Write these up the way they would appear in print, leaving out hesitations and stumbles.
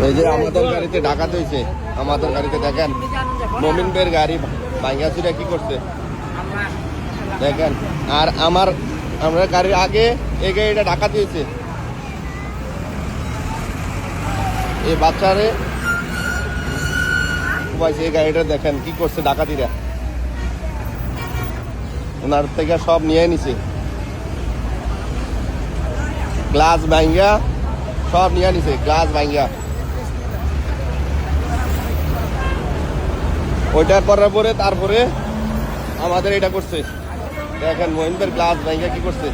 এই যে আমাদের গাড়িতে ডাকাত হয়েছে, আমাদের গাড়িতে দেখেন মমিন বের গাড়ি ভাঙ্গাচুরা কি করছে দেখেন। আর আমরা গাড়ির আগে এই গাড়িটা ডাকাত হয়েছে, এই বাচ্চারে এই গাড়িটা দেখেন কি করছে ডাকাতিরা, ওনার থেকে সব নিয়ে নিছে, গ্লাস ভাঙ্গা সব নিয়ে নিছে, গ্লাস ভাঙ্গা। ওইটা করার পরে তারপরে আমাদের এটা করছে দেখেন, মহিন্দের গ্লাস ভাঙ্গা কি করছে।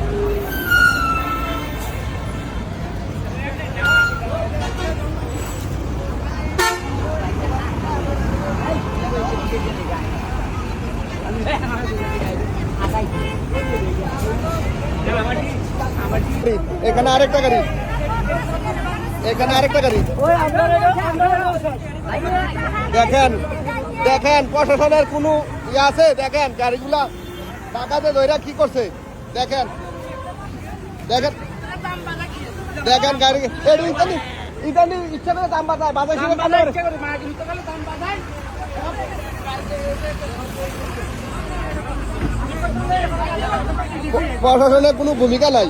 এখানে আরেকটা গাড়ি, এখানে আরেকটা গাড়ি দেখেন, দেখেন প্রশাসনের কোনো ইয়ে আছে দেখেন, গাড়িগুলা টাকাতে ধরে কি করছে দেখেন, দেখেন দেখেন গাড়ি ইতালি ইচ্ছা করে দাম বাড়ায়, বাজার প্রশাসনের কোনো ভূমিকা নাই।